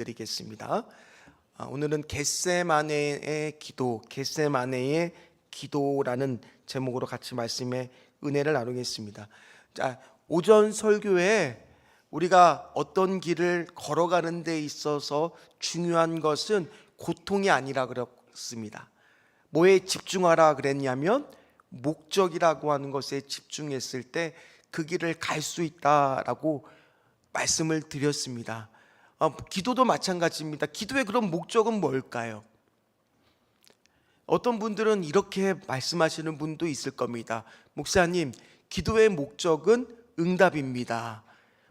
드리겠습니다. 오늘은 겟세마네의 기도, 겟세마네의 기도라는 제목으로 같이 말씀의 은혜를 나누겠습니다. 자, 오전 설교에 우리가 어떤 길을 걸어가는 데 있어서 중요한 것은 고통이 아니라 그렇습니다. 뭐에 집중하라 그랬냐면 목적이라고 하는 것에 집중했을 때 그 길을 갈 수 있다라고 말씀을 드렸습니다. 기도도 마찬가지입니다. 기도의 그런 목적은 뭘까요? 어떤 분들은 이렇게 말씀하시는 분도 있을 겁니다. 목사님, 기도의 목적은 응답입니다.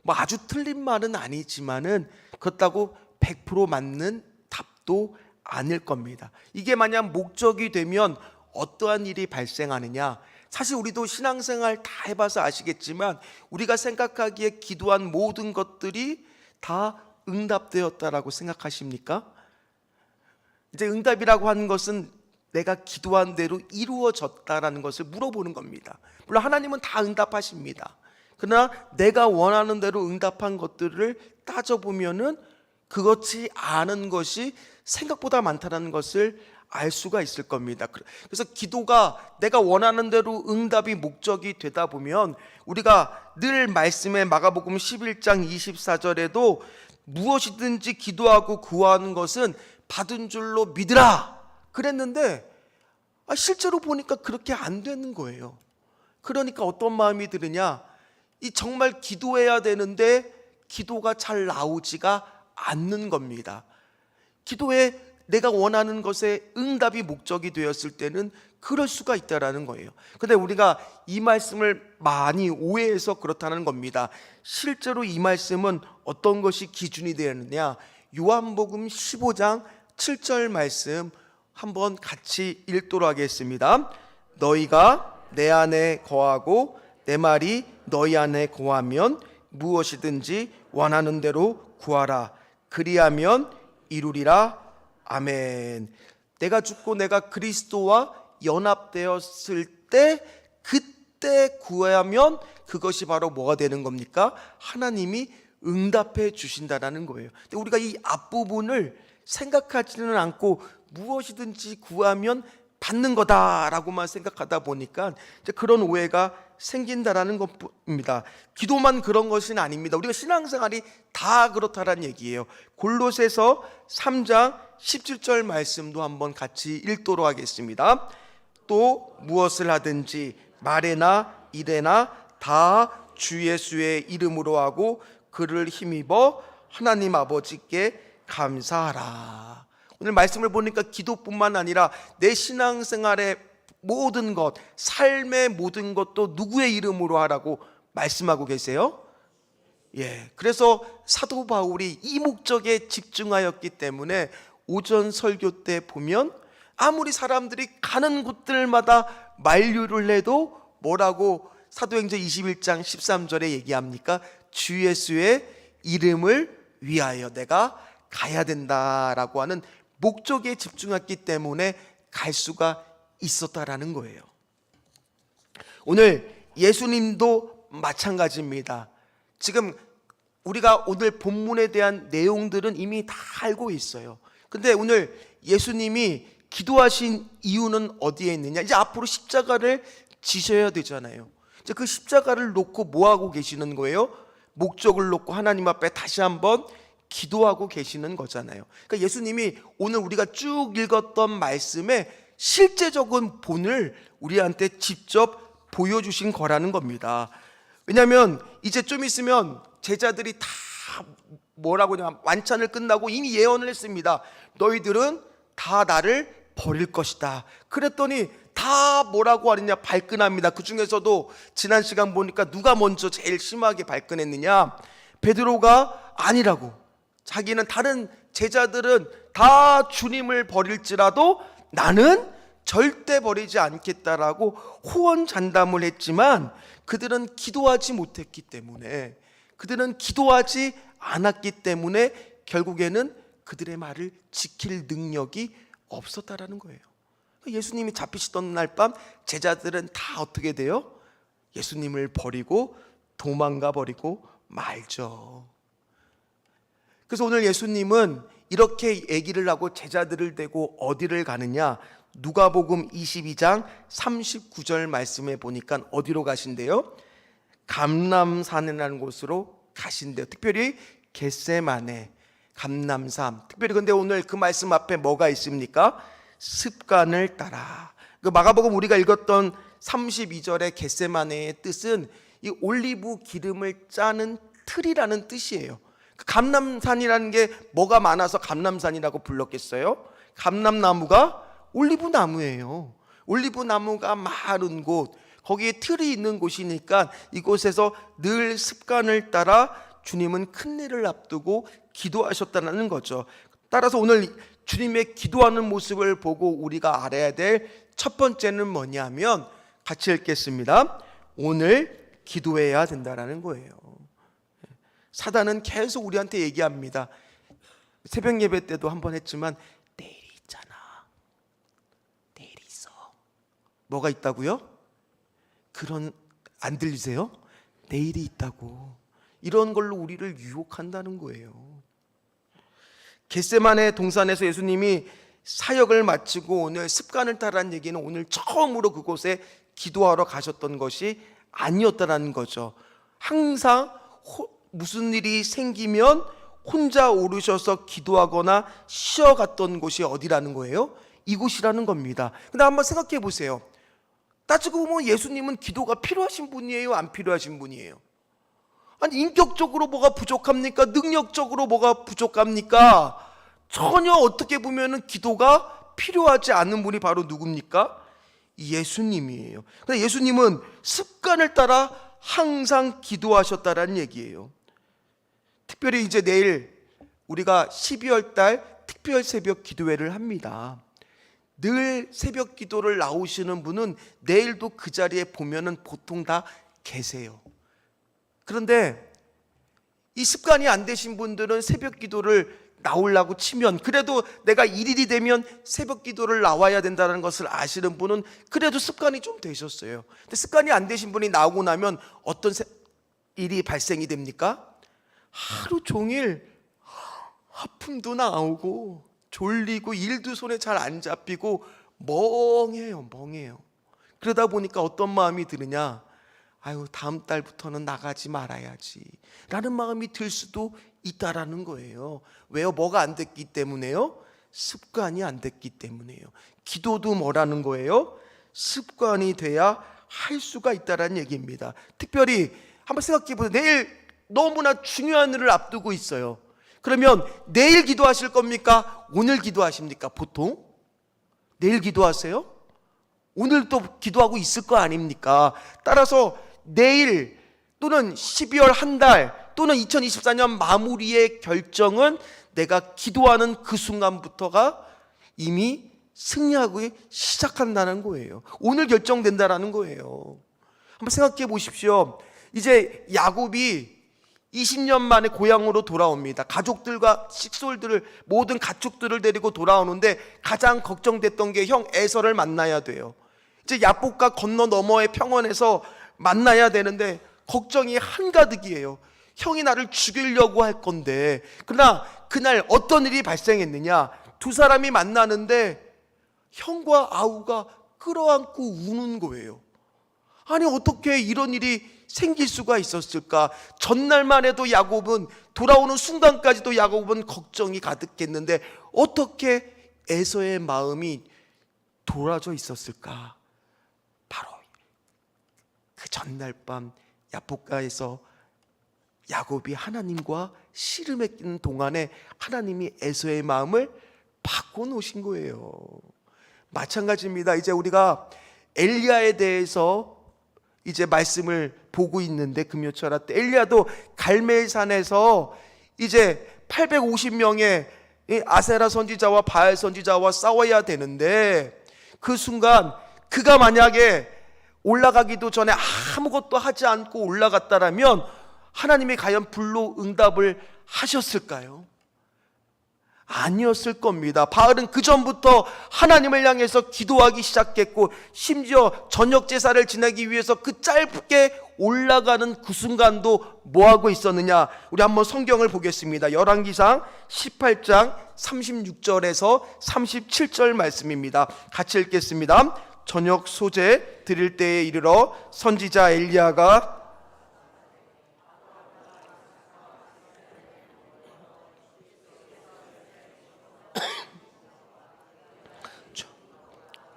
아주 틀린 말은 아니지만은 그렇다고 100% 맞는 답도 아닐 겁니다. 이게 만약 목적이 되면 어떠한 일이 발생하느냐? 사실 우리도 신앙생활 다 해봐서 아시겠지만 우리가 생각하기에 기도한 모든 것들이 다 응답되었다라고 생각하십니까? 이제 응답이라고 하는 것은 내가 기도한 대로 이루어졌다라는 것을 물어보는 겁니다. 물론 하나님은 다 응답하십니다. 그러나 내가 원하는 대로 응답한 것들을 따져보면은 그것이 아는 것이 생각보다 많다는 것을 알 수가 있을 겁니다. 그래서 기도가 내가 원하는 대로 응답이 목적이 되다 보면 우리가 늘 말씀에 마가복음 11장 24절에도 무엇이든지 기도하고 구하는 것은 받은 줄로 믿으라 그랬는데 실제로 보니까 그렇게 안 되는 거예요. 그러니까 어떤 마음이 드느냐, 이 정말 기도해야 되는데 기도가 잘 나오지가 않는 겁니다. 기도에 내가 원하는 것에 응답이 목적이 되었을 때는 그럴 수가 있다라는 거예요. 근데 우리가 이 말씀을 많이 오해해서 그렇다는 겁니다. 실제로 이 말씀은 어떤 것이 기준이 되느냐? 요한복음 15장 7절 말씀 한번 같이 읽도록 하겠습니다. 너희가 내 안에 거하고 내 말이 너희 안에 거하면 무엇이든지 원하는 대로 구하라. 그리하면 이루리라. 아멘. 내가 죽고 내가 그리스도와 연합되었을 때 그때 구하면 그것이 바로 뭐가 되는 겁니까? 하나님이 응답해 주신다라는 거예요. 근데 우리가 이 앞부분을 생각하지는 않고 무엇이든지 구하면 받는 거다라고만 생각하다 보니까 이제 그런 오해가 생긴다라는 것입니다. 기도만 그런 것은 아닙니다. 우리가 신앙생활이 다 그렇다라는 얘기예요. 골로새서 3장 17절 말씀도 한번 같이 읽도록 하겠습니다. 또 무엇을 하든지 말에나 일에나 다 주 예수의 이름으로 하고 그를 힘입어 하나님 아버지께 감사하라. 오늘 말씀을 보니까 기도뿐만 아니라 내 신앙생활의 모든 것, 삶의 모든 것도 누구의 이름으로 하라고 말씀하고 계세요? 그래서 사도 바울이 이 목적에 집중하였기 때문에 오전 설교 때 보면 아무리 사람들이 가는 곳들마다 만류를 해도 뭐라고 사도행전 21장 13절에 얘기합니까? 주 예수의 이름을 위하여 내가 가야 된다라고 하는 목적에 집중했기 때문에 갈 수가 있었다라는 거예요. 오늘 예수님도 마찬가지입니다. 지금 우리가 오늘 본문에 대한 내용들은 이미 다 알고 있어요. 근데 오늘 예수님이 기도하신 이유는 어디에 있느냐? 이제 앞으로 십자가를 지셔야 되잖아요. 이제 그 십자가를 놓고 뭐 하고 계시는 거예요? 목적을 놓고 하나님 앞에 다시 한번 기도하고 계시는 거잖아요. 그러니까 예수님이 오늘 우리가 쭉 읽었던 말씀의 실제적인 본을 우리한테 직접 보여주신 거라는 겁니다. 왜냐하면 이제 좀 있으면 제자들이 다 뭐라고 하냐, 완찬을 끝나고 이미 예언을 했습니다. 너희들은 다 나를 버릴 것이다. 그랬더니 다 뭐라고 하느냐, 발끈합니다. 그 중에서도 지난 시간 보니까 누가 먼저 제일 심하게 발끈했느냐? 베드로가 아니라고. 자기는 다른 제자들은 다 주님을 버릴지라도 나는 절대 버리지 않겠다라고 호언장담을 했지만 그들은 기도하지 못했기 때문에, 그들은 기도하지 않았기 때문에 결국에는 그들의 말을 지킬 능력이 없었다라는 거예요. 예수님이 잡히시던 날 밤 제자들은 다 어떻게 돼요? 예수님을 버리고 도망가 버리고 말죠. 그래서 오늘 예수님은 이렇게 얘기를 하고 제자들을 데리고 어디를 가느냐? 누가복음 22장 39절 말씀에 보니까 어디로 가신대요? 감람산이라는 곳으로 가신대요. 특별히 겟세마네, 감람산. 특별히 근데 오늘 그 말씀 앞에 뭐가 있습니까? 습관을 따라. 그 마가복음 우리가 읽었던 32절의 겟세마네의 뜻은 이 올리브 기름을 짜는 틀이라는 뜻이에요. 감람산이라는 게 뭐가 많아서 감람산이라고 불렀겠어요? 감람나무가 올리브 나무예요. 올리브 나무가 마른 곳, 거기에 틀이 있는 곳이니까 이곳에서 늘 습관을 따라 주님은 큰 일을 앞두고 기도하셨다는 거죠. 따라서 오늘 주님의 기도하는 모습을 보고 우리가 알아야 될 첫 번째는 뭐냐면 같이 읽겠습니다. 오늘 기도해야 된다는 거예요. 사단은 계속 우리한테 얘기합니다. 새벽 예배 때도 한번 했지만 내일이 있잖아. 내일이 있어. 뭐가 있다고요? 그런 안 들리세요? 내일이 있다고. 이런 걸로 우리를 유혹한다는 거예요. 겟세마네 동산에서 예수님이 사역을 마치고 오늘 습관을 따라는 얘기는 오늘 처음으로 그곳에 기도하러 가셨던 것이 아니었다는 거죠. 항상 무슨 일이 생기면 혼자 오르셔서 기도하거나 쉬어갔던 곳이 어디라는 거예요? 이곳이라는 겁니다. 근데 한번 생각해 보세요. 따지고 보면 예수님은 기도가 필요하신 분이에요? 안 필요하신 분이에요? 아니, 인격적으로 뭐가 부족합니까? 능력적으로 뭐가 부족합니까? 전혀 어떻게 보면 기도가 필요하지 않은 분이 바로 누굽니까? 예수님이에요. 근데 예수님은 습관을 따라 항상 기도하셨다라는 얘기예요. 특별히 이제 내일 우리가 12월 달 특별 새벽 기도회를 합니다. 늘 새벽 기도를 나오시는 분은 내일도 그 자리에 보면은 보통 다 계세요. 그런데 이 습관이 안 되신 분들은 새벽 기도를 나오려고 치면, 그래도 내가 일일이 되면 새벽 기도를 나와야 된다는 것을 아시는 분은 그래도 습관이 좀 되셨어요. 근데 습관이 안 되신 분이 나오고 나면 어떤 일이 발생이 됩니까? 하루 종일 하품도 나오고 졸리고 일도 손에 잘 안 잡히고 멍해요. 그러다 보니까 어떤 마음이 드느냐? 아유, 다음 달부터는 나가지 말아야지 라는 마음이 들 수도 있다라는 거예요. 왜요? 뭐가 안 됐기 때문에요? 습관이 안 됐기 때문에요. 기도도 뭐라는 거예요? 습관이 돼야 할 수가 있다라는 얘기입니다. 특별히 한번 생각해 보세요. 내일 너무나 중요한 일을 앞두고 있어요. 그러면 내일 기도하실 겁니까? 오늘 기도하십니까? 보통 내일 기도하세요? 오늘 또 기도하고 있을 거 아닙니까? 따라서 내일 또는 12월 한 달 또는 2024년 마무리의 결정은 내가 기도하는 그 순간부터가 이미 승리하고 시작한다는 거예요. 오늘 결정된다라는 거예요. 한번 생각해 보십시오. 이제 야곱이 20년 만에 고향으로 돌아옵니다. 가족들과 식솔들을, 모든 가축들을 데리고 돌아오는데 가장 걱정됐던 게 형 에서를 만나야 돼요. 이제 야복과 건너 너머의 평원에서 만나야 되는데 걱정이 한가득이에요. 형이 나를 죽이려고 할 건데. 그러나 그날 어떤 일이 발생했느냐? 두 사람이 만나는데 형과 아우가 끌어안고 우는 거예요. 아니, 어떻게 이런 일이 생길 수가 있었을까? 전날만 해도 야곱은, 돌아오는 순간까지도 야곱은 걱정이 가득했는데 어떻게 에서의 마음이 돌아져 있었을까? 바로 그 전날 밤 야복가에서 야곱이 하나님과 씨름에 끼는 동안에 하나님이 에서의 마음을 바꿔놓으신 거예요. 마찬가지입니다. 이제 우리가 엘리야에 대해서 이제 말씀을 보고 있는데, 금요철 때 엘리야도 갈멜산에서 이제 850명의 아세라 선지자와 바알 선지자와 싸워야 되는데, 그 순간 그가 만약에 올라가기도 전에 아무것도 하지 않고 올라갔다라면 하나님이 과연 불로 응답을 하셨을까요? 아니었을 겁니다. 바알은 그 전부터 하나님을 향해서 기도하기 시작했고, 심지어 저녁 제사를 지내기 위해서 그 짧게 올라가는 그 순간도 뭐하고 있었느냐, 우리 한번 성경을 보겠습니다. 열왕기상 18장 36절에서 37절 말씀입니다. 같이 읽겠습니다. 저녁 소제 드릴 때에 이르러 선지자 엘리야가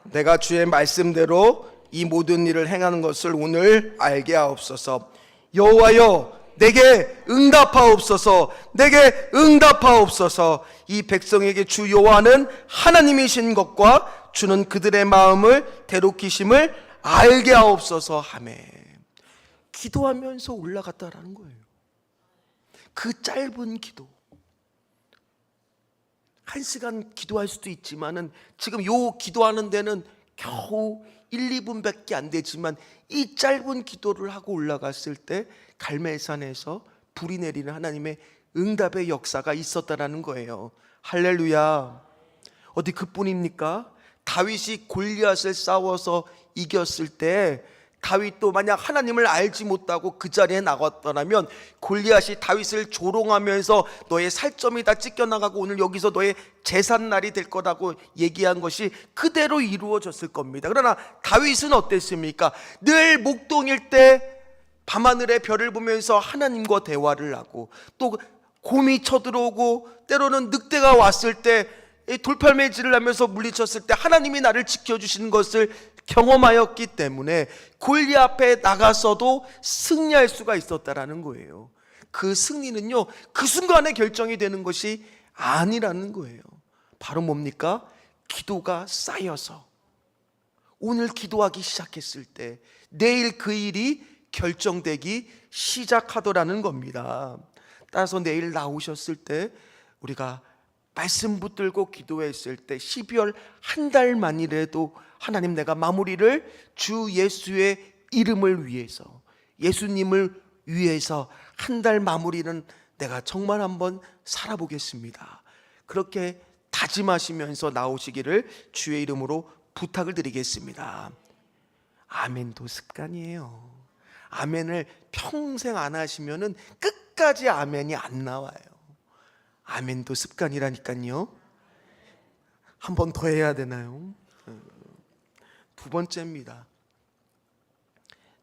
내가 주의 말씀대로 이 모든 일을 행하는 것을 오늘 알게 하옵소서. 여호와여, 내게 응답하옵소서. 내게 응답하옵소서. 이 백성에게 주 여호와는 하나님이신 것과 주는 그들의 마음을 대롭히심을 알게 하옵소서 하매. 기도하면서 올라갔다라는 거예요. 그 짧은 기도, 1시간 기도할 수도 있지만은 지금 요 기도하는 데는 겨우 1, 2분밖에 안 되지만 이 짧은 기도를 하고 올라갔을 때 갈멜산에서 불이 내리는 하나님의 응답의 역사가 있었다라는 거예요. 할렐루야. 어디 그뿐입니까? 다윗이 골리앗을 싸워서 이겼을 때 다윗도 만약 하나님을 알지 못하고 그 자리에 나갔더라면 골리앗이 다윗을 조롱하면서 너의 살점이 다 찢겨나가고 오늘 여기서 너의 제삿날이 될 거라고 얘기한 것이 그대로 이루어졌을 겁니다. 그러나 다윗은 어땠습니까? 늘 목동일 때 밤하늘의 별을 보면서 하나님과 대화를 하고, 또 곰이 쳐들어오고 때로는 늑대가 왔을 때 돌팔매질을 하면서 물리쳤을 때 하나님이 나를 지켜주시는 것을 경험하였기 때문에 골리앗 앞에 나가서도 승리할 수가 있었다라는 거예요. 그 승리는요, 그 순간에 결정이 되는 것이 아니라는 거예요. 바로 뭡니까? 기도가 쌓여서 오늘 기도하기 시작했을 때 내일 그 일이 결정되기 시작하더라는 겁니다. 따라서 내일 나오셨을 때 우리가 말씀 붙들고 기도했을 때 12월 한 달 만이라도 하나님, 내가 마무리를 주 예수의 이름을 위해서, 예수님을 위해서 한 달 마무리는 내가 정말 한번 살아보겠습니다. 그렇게 다짐하시면서 나오시기를 주의 이름으로 부탁을 드리겠습니다. 아멘도 습관이에요. 아멘을 평생 안 하시면은 끝까지 아멘이 안 나와요. 아멘도 습관이라니까요. 한 번 더 해야 되나요? 두 번째입니다.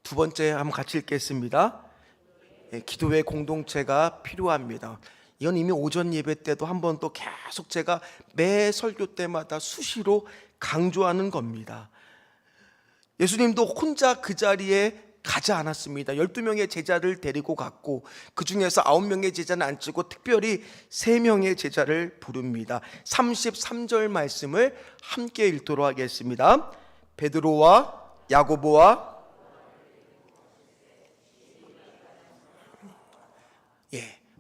두 번째 한번 같이 읽겠습니다. 기도의 공동체가 필요합니다. 이건 이미 오전 예배 때도 한 번 또 계속 제가 매 설교 때마다 수시로 강조하는 겁니다. 예수님도 혼자 그 자리에 가지 않았습니다. 12명의 제자를 데리고 갔고, 그 중에서 9명의 제자는 안 치고 특별히 3명의 제자를 부릅니다. 33절 말씀을 함께 읽도록 하겠습니다. 베드로와 야고보와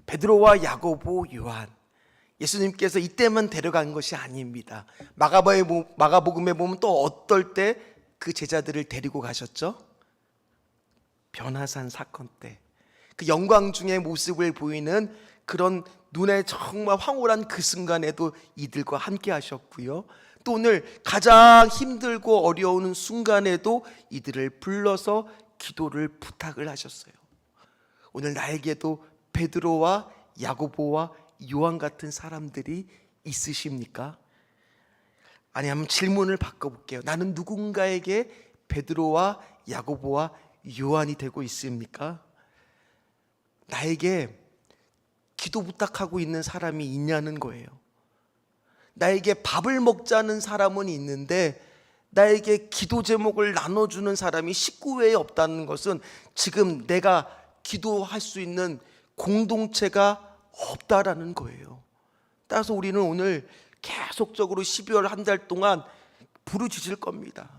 베드로와 야고보, 요한. 예수님께서 이때만 데려간 것이 아닙니다. 마가복음에 보면 또 어떨 때 그 제자들을 데리고 가셨죠? 변화산 사건 때 그 영광 중의 모습을 보이는 그런 눈에 정말 황홀한 그 순간에도 이들과 함께 하셨고요. 또 오늘 가장 힘들고 어려운 순간에도 이들을 불러서 기도를 부탁을 하셨어요. 오늘 나에게도 베드로와 야고보와 요한 같은 사람들이 있으십니까? 아니, 한번 질문을 바꿔볼게요. 나는 누군가에게 베드로와 야고보와 요한이 되고 있습니까? 나에게 기도 부탁하고 있는 사람이 있냐는 거예요. 나에게 밥을 먹자는 사람은 있는데 나에게 기도 제목을 나눠주는 사람이 식구 외에 없다는 것은 지금 내가 기도할 수 있는 공동체가 없다라는 거예요. 따라서 우리는 오늘 계속적으로 12월 한 달 동안 부르짖을 겁니다.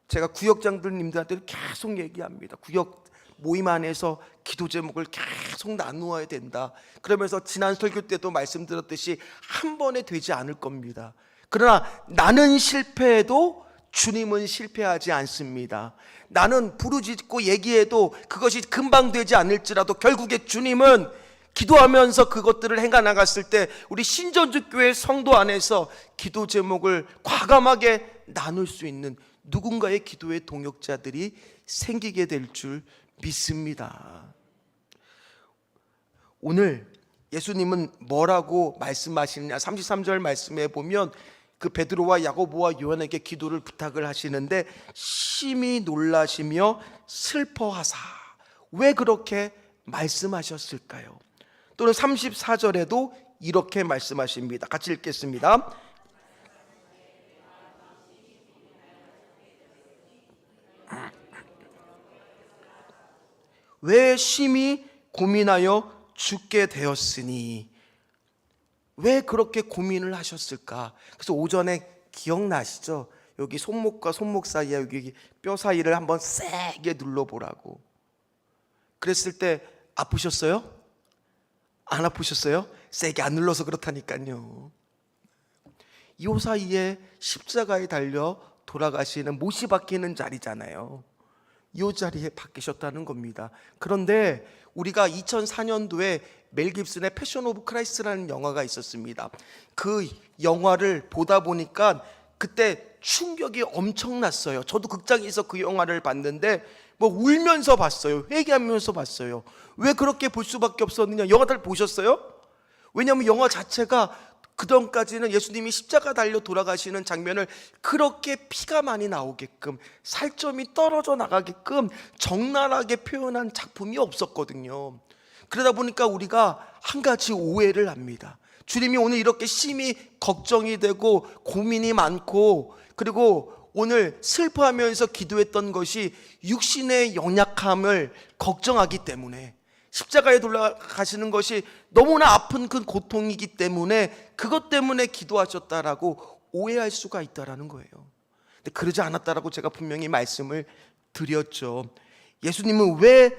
제가 구역장들님들한테 계속 얘기합니다. 구역 모임 안에서 기도 제목을 계속 나누어야 된다. 그러면서 지난 설교 때도 말씀드렸듯이 한 번에 되지 않을 겁니다. 그러나 나는 실패해도 주님은 실패하지 않습니다. 나는 부르짖고 얘기해도 그것이 금방 되지 않을지라도 결국에 주님은 기도하면서 그것들을 행해 나갔을 때 우리 신전주교회 성도 안에서 기도 제목을 과감하게 나눌 수 있는 누군가의 기도의 동역자들이 생기게 될 줄 믿습니다. 오늘 예수님은 뭐라고 말씀하시느냐, 33절 말씀에 보면 그 베드로와 야고보와 요한에게 기도를 부탁을 하시는데 심히 놀라시며 슬퍼하사. 왜 그렇게 말씀하셨을까요? 또는 34절에도 이렇게 말씀하십니다. 같이 읽겠습니다. 왜 심히 고민하여 죽게 되었으니. 왜 그렇게 고민을 하셨을까? 그래서 오전에 기억나시죠? 여기 손목과 손목 사이에 여기 뼈 사이를 한번 세게 눌러보라고 그랬을 때 아프셨어요? 안 아프셨어요? 세게 안 눌러서 그렇다니까요. 이 사이에 십자가에 달려 돌아가시는 못이 박히는 자리잖아요. 이 자리에 박히셨다는 겁니다. 그런데 우리가 2004년도에 멜 깁슨의 패션 오브 크라이스트라는 영화가 있었습니다. 그 영화를 보다 보니까 그때 충격이 엄청났어요. 저도 극장에서 그 영화를 봤는데 뭐 울면서 봤어요. 회개하면서 봤어요. 왜 그렇게 볼 수밖에 없었느냐? 영화들 보셨어요? 왜냐하면 영화 자체가 그전까지는 예수님이 십자가 달려 돌아가시는 장면을 그렇게 피가 많이 나오게끔, 살점이 떨어져 나가게끔 적나라하게 표현한 작품이 없었거든요. 그러다 보니까 우리가 한 가지 오해를 합니다. 주님이 오늘 이렇게 심히 걱정이 되고 고민이 많고 그리고 오늘 슬퍼하면서 기도했던 것이 육신의 연약함을 걱정하기 때문에, 십자가에 돌아가시는 것이 너무나 아픈 그 고통이기 때문에 그것 때문에 기도하셨다라고 오해할 수가 있다라는 거예요. 근데 그러지 않았다라고 제가 분명히 말씀을 드렸죠. 예수님은 왜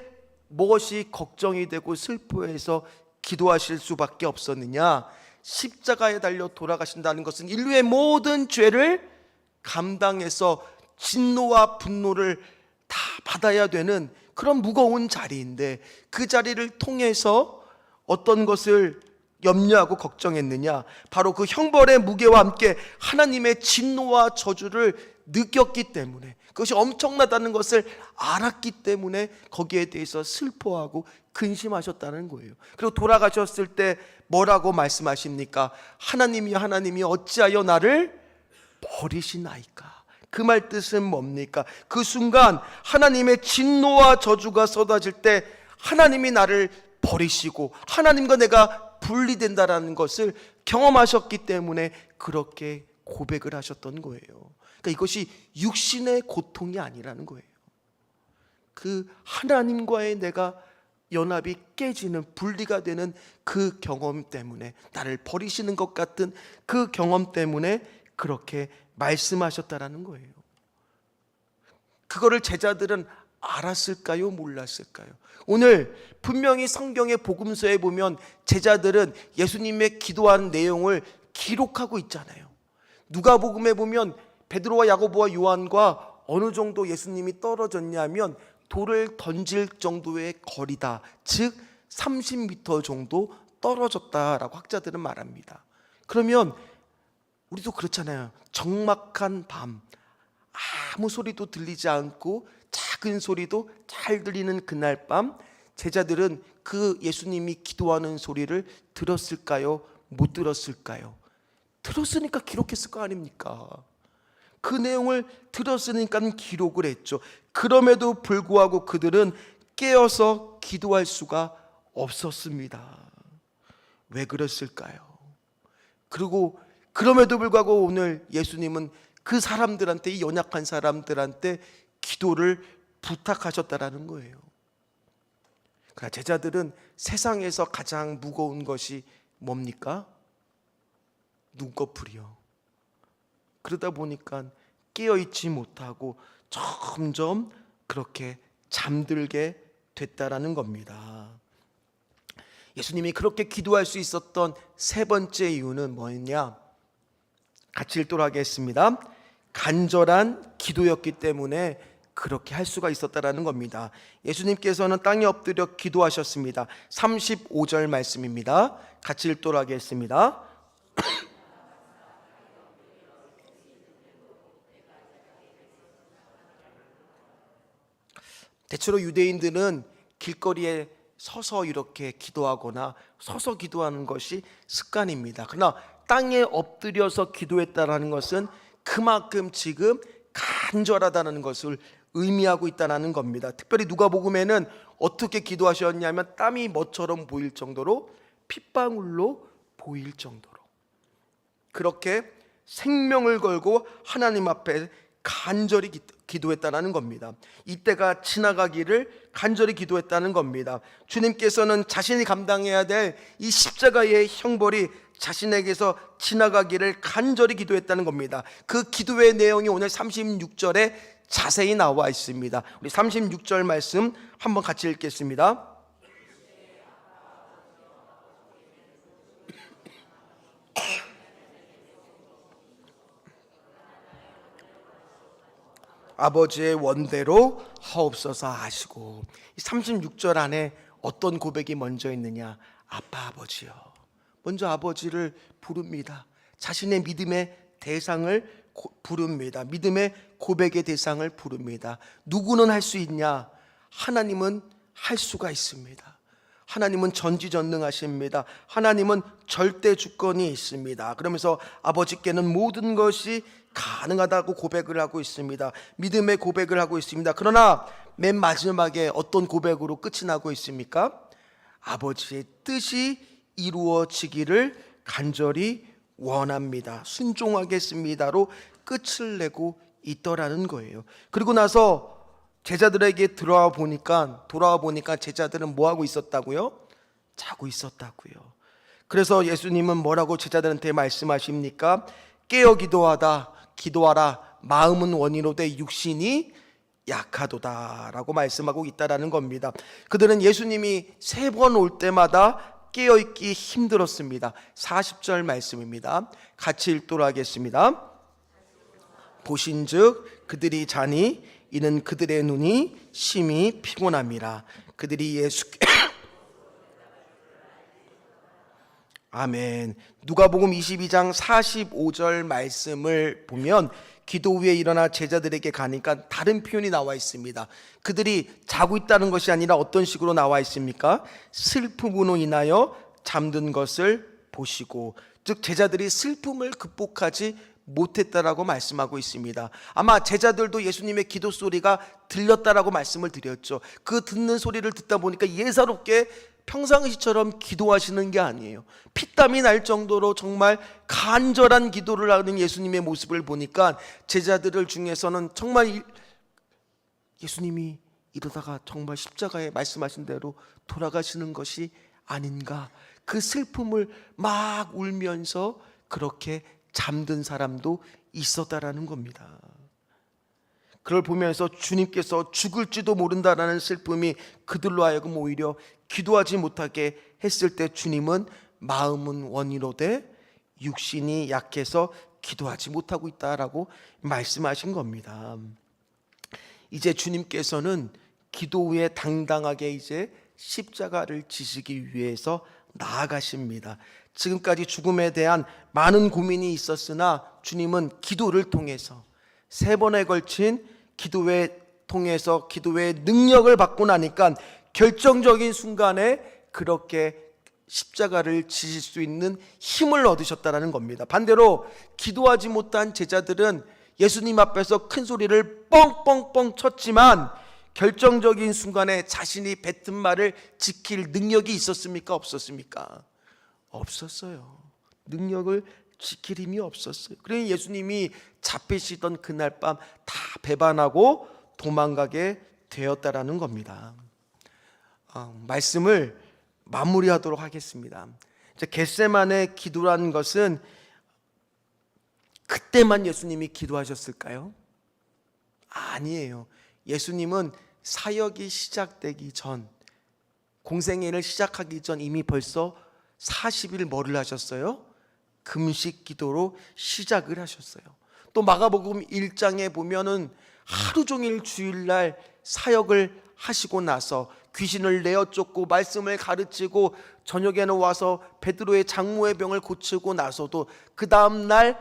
무엇이 걱정이 되고 슬퍼해서 기도하실 수밖에 없었느냐? 십자가에 달려 돌아가신다는 것은 인류의 모든 죄를 감당해서 진노와 분노를 다 받아야 되는 그런 무거운 자리인데, 그 자리를 통해서 어떤 것을 염려하고 걱정했느냐? 바로 그 형벌의 무게와 함께 하나님의 진노와 저주를 느꼈기 때문에, 그것이 엄청나다는 것을 알았기 때문에 거기에 대해서 슬퍼하고 근심하셨다는 거예요. 그리고 돌아가셨을 때 뭐라고 말씀하십니까? 하나님이 어찌하여 나를 버리시나이까? 그 말 뜻은 뭡니까? 그 순간 하나님의 진노와 저주가 쏟아질 때 하나님이 나를 버리시고 하나님과 내가 분리된다라는 것을 경험하셨기 때문에 그렇게 고백을 하셨던 거예요. 그러니까 이것이 육신의 고통이 아니라는 거예요. 그 하나님과의 내가 연합이 깨지는, 분리가 되는 그 경험 때문에, 나를 버리시는 것 같은 그 경험 때문에 그렇게 말씀하셨다라는 거예요. 그거를 제자들은 알았을까요? 몰랐을까요? 오늘 분명히 성경의 복음서에 보면 제자들은 예수님의 기도한 내용을 기록하고 있잖아요. 누가복음에 보면 베드로와 야고보와 요한과 어느 정도 예수님이 떨어졌냐면 돌을 던질 정도의 거리다, 즉 30m 정도 떨어졌다라고 학자들은 말합니다. 그러면 우리도 그렇잖아요. 적막한 밤, 아무 소리도 들리지 않고 작은 소리도 잘 들리는 그날 밤, 제자들은 그 예수님이 기도하는 소리를 들었을까요? 못 들었을까요? 들었으니까 기록했을 거 아닙니까? 그 내용을 들었으니까 기록을 했죠. 그럼에도 불구하고 그들은 깨어서 기도할 수가 없었습니다. 왜 그랬을까요? 그리고 그럼에도 불구하고 오늘 예수님은 그 사람들한테, 이 연약한 사람들한테 기도를 부탁하셨다라는 거예요. 그러나 제자들은 세상에서 가장 무거운 것이 뭡니까? 눈꺼풀이요. 그러다 보니까 깨어있지 못하고 점점 그렇게 잠들게 됐다라는 겁니다. 예수님이 그렇게 기도할 수 있었던 세 번째 이유는 뭐였냐? 같이 읽도록 하겠습니다. 간절한 기도였기 때문에 그렇게 할 수가 있었다라는 겁니다. 예수님께서는 땅에 엎드려 기도하셨습니다. 35절 말씀입니다. 같이 읽도록 하겠습니다. 대체로 유대인들은 길거리에 서서 이렇게 기도하거나 서서 기도하는 것이 습관입니다. 그러나 땅에 엎드려서 기도했다라는 것은 그만큼 지금 간절하다는 것을 의미하고 있다는 겁니다. 특별히 누가복음에는 어떻게 기도하셨냐면 땀이 뭐처럼 보일 정도로 핏방울로 보일 정도로 그렇게 생명을 걸고 하나님 앞에 간절히 기도했다는 겁니다. 이때가 지나가기를 간절히 기도했다는 겁니다. 주님께서는 자신이 감당해야 될 이 십자가의 형벌이 자신에게서 지나가기를 간절히 기도했다는 겁니다. 그 기도의 내용이 오늘 36절에 자세히 나와 있습니다. 우리 36절 말씀 한번 같이 읽겠습니다. 아버지의 원대로 하옵소서 하시고, 36절 안에 어떤 고백이 먼저 있느냐? 아빠 아버지요. 먼저 아버지를 부릅니다. 자신의 믿음의 대상을 부릅니다. 믿음의 고백의 대상을 부릅니다. 누구는 할 수 있냐? 하나님은 할 수가 있습니다. 하나님은 전지전능하십니다. 하나님은 절대 주권이 있습니다. 그러면서 아버지께는 모든 것이 가능하다고 고백을 하고 있습니다. 믿음의 고백을 하고 있습니다. 그러나 맨 마지막에 어떤 고백으로 끝이 나고 있습니까? 아버지의 뜻이 이루어지기를 간절히 원합니다. 순종하겠습니다로 끝을 내고 있더라는 거예요. 그리고 나서 제자들에게 돌아와 보니까 제자들은 뭐 하고 있었다고요? 자고 있었다고요. 그래서 예수님은 뭐라고 제자들한테 말씀하십니까? 깨어 기도하라. 마음은 원이로되 육신이 약하도다라고 말씀하고 있다라는 겁니다. 그들은 예수님이 3번 올 때마다 깨어있기 힘들었습니다. 40절 말씀입니다. 같이 읽도록 하겠습니다. 보신즉 그들이 자니 이는 그들의 눈이 심히 피곤함이라. 그들이 예수께 아멘. 누가복음 22장 45절 말씀을 보면 기도 후에 일어나 제자들에게 가니까 다른 표현이 나와 있습니다. 그들이 자고 있다는 것이 아니라 어떤 식으로 나와 있습니까? 슬픔으로 인하여 잠든 것을 보시고, 즉 제자들이 슬픔을 극복하지 못했다라고 말씀하고 있습니다. 아마 제자들도 예수님의 기도 소리가 들렸다라고 말씀을 드렸죠. 그 듣는 소리를 듣다 보니까 예사롭게 평상시처럼 기도하시는 게 아니에요. 피땀이 날 정도로 정말 간절한 기도를 하는 예수님의 모습을 보니까 제자들 중에서는 정말 예수님이 이러다가 정말 십자가에 말씀하신 대로 돌아가시는 것이 아닌가, 그 슬픔을 막 울면서 그렇게 잠든 사람도 있었다라는 겁니다. 그걸 보면서 주님께서 죽을지도 모른다라는 슬픔이 그들로 하여금 오히려 기도하지 못하게 했을 때 주님은 마음은 원이로되 육신이 약해서 기도하지 못하고 있다라고 말씀하신 겁니다. 이제 주님께서는 기도 후에 당당하게 이제 십자가를 지시기 위해서 나아가십니다. 지금까지 죽음에 대한 많은 고민이 있었으나 주님은 기도를 통해서 3번에 걸친 기도에 통해서 기도의 능력을 받고 나니까 결정적인 순간에 그렇게 십자가를 지실 수 있는 힘을 얻으셨다는 겁니다. 반대로 기도하지 못한 제자들은 예수님 앞에서 큰 소리를 뻥뻥뻥 쳤지만 결정적인 순간에 자신이 뱉은 말을 지킬 능력이 있었습니까? 없었습니까? 없었어요. 능력을 지킬 힘이 없었어요. 그러니 예수님이 잡히시던 그날 밤 다 배반하고 도망가게 되었다라는 겁니다. 말씀을 마무리하도록 하겠습니다. 겟세마네 기도라는 것은 그때만 예수님이 기도하셨을까요? 아니에요. 예수님은 사역이 시작되기 전, 공생애를 시작하기 전 이미 벌써 40일 뭐를 하셨어요? 금식 기도로 시작을 하셨어요. 또 마가복음 1장에 보면은 하루 종일 주일날 사역을 하시고 나서 귀신을 내어 쫓고 말씀을 가르치고 저녁에는 와서 베드로의 장모의 병을 고치고 나서도 그 다음날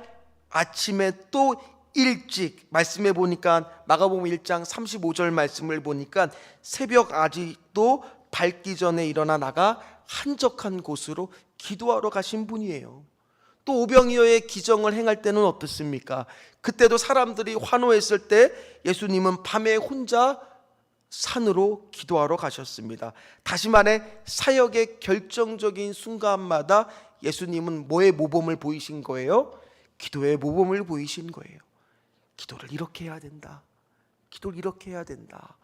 아침에 또 일찍, 말씀해 보니까 마가복음 1장 35절 말씀을 보니까 새벽 아직도 밝기 전에 일어나 나가 한적한 곳으로 기도하러 가신 분이에요. 또 오병이어의 기정을 행할 때는 어떻습니까? 그때도 사람들이 환호했을 때 예수님은 밤에 혼자 산으로 기도하러 가셨습니다. 다시 말해 사역의 결정적인 순간마다 예수님은 뭐의 모범을 보이신 거예요? 기도의 모범을 보이신 거예요. 기도를 이렇게 해야 된다. 기도를 이렇게 해야 된다.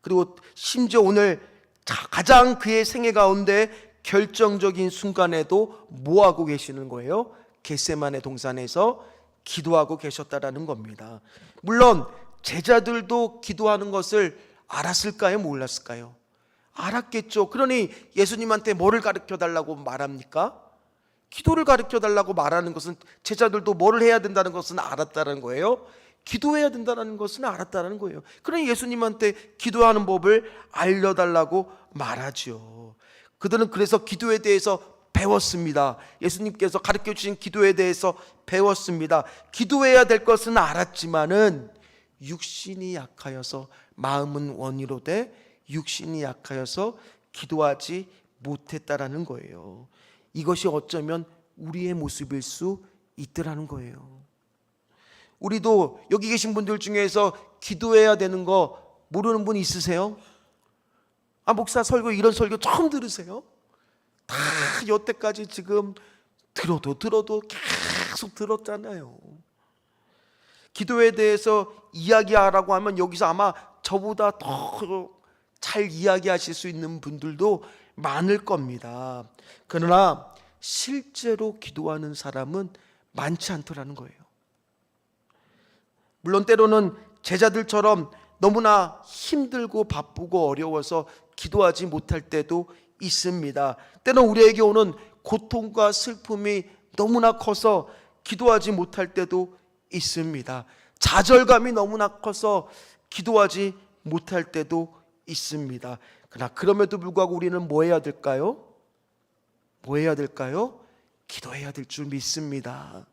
그리고 심지어 오늘 가장 그의 생애 가운데 결정적인 순간에도 뭐 하고 계시는 거예요? 겟세마네 동산에서 기도하고 계셨다라는 겁니다. 물론 제자들도 기도하는 것을 알았을까요? 몰랐을까요? 알았겠죠. 그러니 예수님한테 뭐를 가르쳐 달라고 말합니까? 기도를 가르쳐 달라고 말하는 것은 제자들도 뭐를 해야 된다는 것은 알았다는 거예요. 기도해야 된다는 것은 알았다는 거예요. 그러니 예수님한테 기도하는 법을 알려달라고 말하죠. 그들은 그래서 기도에 대해서 배웠습니다. 예수님께서 가르쳐 주신 기도에 대해서 배웠습니다. 기도해야 될 것은 알았지만은 육신이 약하여서, 마음은 원이로되 육신이 약하여서 기도하지 못했다라는 거예요. 이것이 어쩌면 우리의 모습일 수 있더라는 거예요. 우리도 여기 계신 분들 중에서 기도해야 되는 거 모르는 분 있으세요? 목사 설교, 이런 설교 처음 들으세요? 다 여태까지 지금 들어도 계속 들었잖아요. 기도에 대해서 이야기하라고 하면 여기서 아마 저보다 더 잘 이야기하실 수 있는 분들도 많을 겁니다. 그러나 실제로 기도하는 사람은 많지 않더라는 거예요. 물론 때로는 제자들처럼 너무나 힘들고 바쁘고 어려워서 기도하지 못할 때도 있습니다. 때로는 우리에게 오는 고통과 슬픔이 너무나 커서 기도하지 못할 때도 있습니다. 좌절감이 너무나 커서 기도하지 못할 때도 있습니다. 그러나 그럼에도 불구하고 우리는 뭐 해야 될까요? 뭐 해야 될까요? 기도해야 될 줄 믿습니다.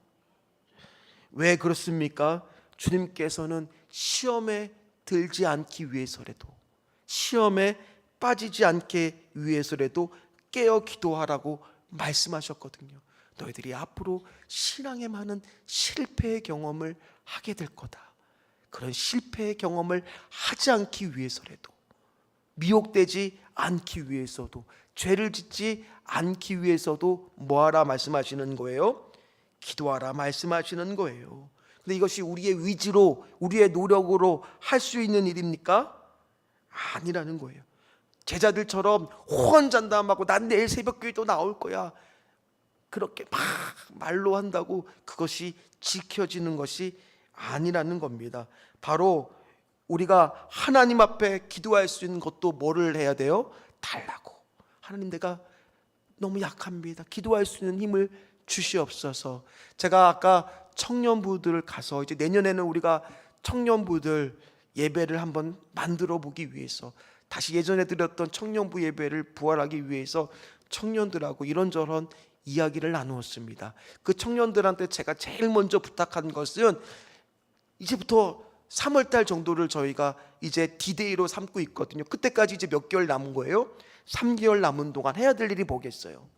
왜 그렇습니까? 주님께서는 시험에 들지 않기 위해서라도, 시험에 빠지지 않게 위해서라도 깨어 기도하라고 말씀하셨거든요. 너희들이 앞으로 신앙에 많은 실패의 경험을 하게 될 거다. 그런 실패의 경험을 하지 않기 위해서라도, 미혹되지 않기 위해서도, 죄를 짓지 않기 위해서도 뭐하라 말씀하시는 거예요? 기도하라 말씀하시는 거예요. 근데 이것이 우리의 위지로, 우리의 노력으로 할 수 있는 일입니까? 아니라는 거예요. 제자들처럼 호언장담하고 난 내일 새벽기도 나올 거야, 그렇게 막 말로 한다고 그것이 지켜지는 것이 아니라는 겁니다. 바로 우리가 하나님 앞에 기도할 수 있는 것도 뭐를 해야 돼요? 달라고. 하나님, 내가 너무 약합니다. 기도할 수 있는 힘을 주시옵소서. 제가 아까 청년부들 가서 이제 내년에는 우리가 청년부들 예배를 한번 만들어 보기 위해서, 다시 예전에 드렸던 청년부 예배를 부활하기 위해서 청년들하고 이런저런 이야기를 나누었습니다. 그 청년들한테 제가 제일 먼저 부탁한 것은 이제부터 3월달 정도를 저희가 이제 디데이로 삼고 있거든요. 그때까지 이제 몇 개월 남은 거예요? 3개월 남은 동안 해야 될 일이 뭐겠어요?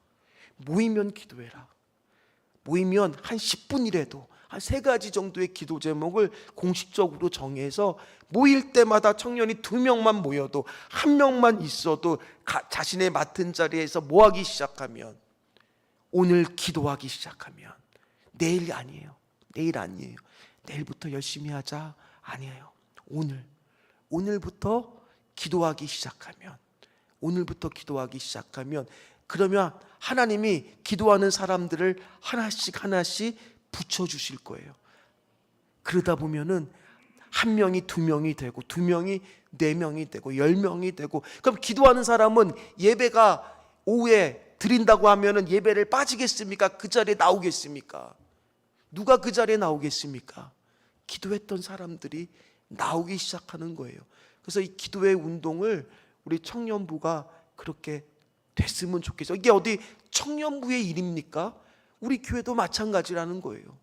모이면 기도해라. 모이면 한 10분이라도 한 3가지 정도의 기도 제목을 공식적으로 정해서 모일 때마다 청년이 2명만 모여도, 1명만 있어도 자신의 맡은 자리에서 뭐 하기 시작하면, 오늘 기도하기 시작하면, 내일 아니에요. 내일부터 열심히 하자 아니에요. 오늘부터 기도하기 시작하면, 그러면 하나님이 기도하는 사람들을 하나씩 붙여주실 거예요. 그러다 보면은 1명이 2명이 되고, 2명이 4명이 되고, 10명이 되고, 그럼 기도하는 사람은 예배가 오후에 드린다고 하면은 예배를 빠지겠습니까? 그 자리에 나오겠습니까? 누가 그 자리에 나오겠습니까? 기도했던 사람들이 나오기 시작하는 거예요. 그래서 이 기도의 운동을 우리 청년부가 그렇게 됐으면 좋겠어요. 이게 어디 청년부의 일입니까? 우리 교회도 마찬가지라는 거예요.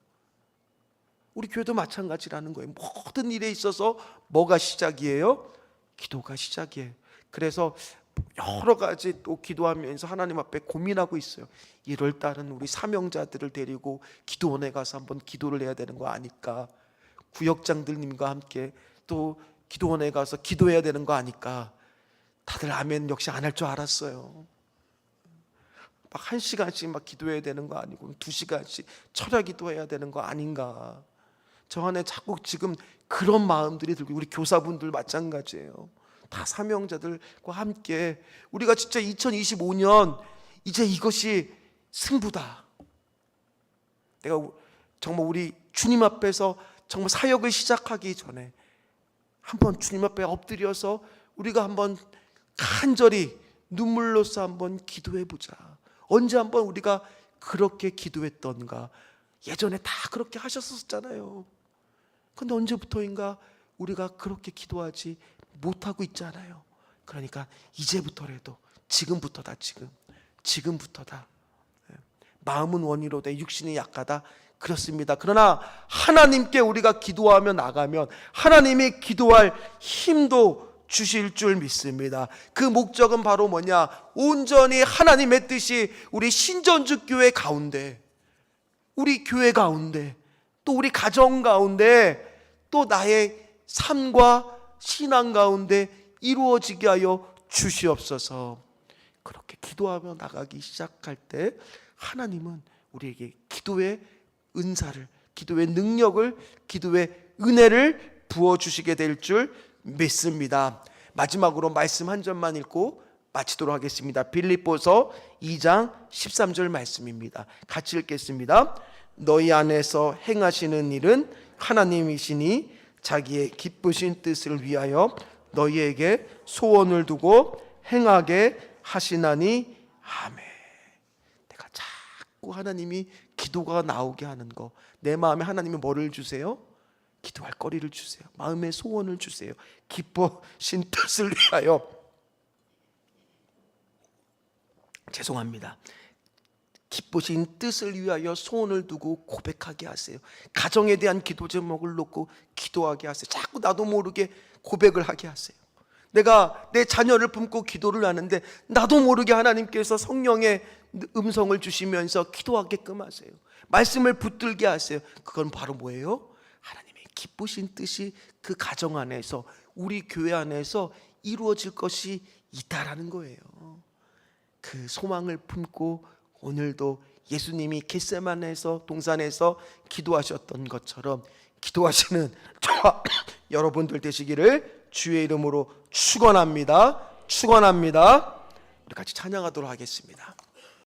우리 교회도 마찬가지라는 거예요. 모든 일에 있어서 뭐가 시작이에요? 기도가 시작이에요. 그래서 여러 가지 또 기도하면서 하나님 앞에 고민하고 있어요. 1월 달은 우리 사명자들을 데리고 기도원에 가서 한번 기도를 해야 되는 거 아닐까? 구역장들님과 함께 또 기도원에 가서 기도해야 되는 거 아닐까? 다들 아멘 역시 안 할 줄 알았어요. 막 1시간씩 막 기도해야 되는 거 아니고 2시간씩 철야 기도해야 되는 거 아닌가? 저 안에 자꾸 지금 그런 마음들이 들고, 우리 교사분들 마찬가지예요. 다 사명자들과 함께 우리가 진짜 2025년 이제 이것이 승부다. 내가 정말 우리 주님 앞에서 정말 사역을 시작하기 전에 한번 주님 앞에 엎드려서 우리가 한번 간절히 눈물로써 한번 기도해 보자. 언제 한번 우리가 그렇게 기도했던가? 예전에 다 그렇게 하셨었잖아요. 근데 언제부터인가 우리가 그렇게 기도하지 못하고 있잖아요. 그러니까 이제부터라도, 지금부터다. 지금부터다. 마음은 원이로되 육신이 약하다. 그렇습니다. 그러나 하나님께 우리가 기도하며 나가면 하나님이 기도할 힘도 주실 줄 믿습니다. 그 목적은 바로 뭐냐? 온전히 하나님의 뜻이 우리 신전주 교회 가운데, 우리 교회 가운데, 또 우리 가정 가운데, 또 나의 삶과 신앙 가운데 이루어지게 하여 주시옵소서. 그렇게 기도하며 나가기 시작할 때 하나님은 우리에게 기도의 은사를, 기도의 능력을, 기도의 은혜를 부어주시게 될 줄 믿습니다. 마지막으로 말씀 한 절만 읽고 마치도록 하겠습니다. 빌립보서 2장 13절 말씀입니다. 같이 읽겠습니다. 너희 안에서 행하시는 일은 하나님이시니 자기의 기쁘신 뜻을 위하여 너희에게 소원을 두고 행하게 하시나니. 아멘. 내가 자꾸 하나님이 기도가 나오게 하는 거, 내 마음에 하나님이 뭐를 주세요? 기도할 거리를 주세요. 마음의 소원을 주세요. 기쁘신 뜻을 위하여. 죄송합니다. 기쁘신 뜻을 위하여 소원을 두고 고백하게 하세요. 가정에 대한 기도 제목을 놓고 기도하게 하세요. 자꾸 나도 모르게 고백을 하게 하세요. 내가 내 자녀를 품고 기도를 하는데 나도 모르게 하나님께서 성령의 음성을 주시면서 기도하게끔 하세요. 말씀을 붙들게 하세요. 그건 바로 뭐예요? 하나님의 기쁘신 뜻이 그 가정 안에서, 우리 교회 안에서 이루어질 것이 있다라는 거예요. 그 소망을 품고 오늘도 예수님이 겟세마네에서, 동산에서 기도하셨던 것처럼 기도하시는 저와 여러분들 되시기를 주의 이름으로 축원합니다. 우리 같이 찬양하도록 하겠습니다.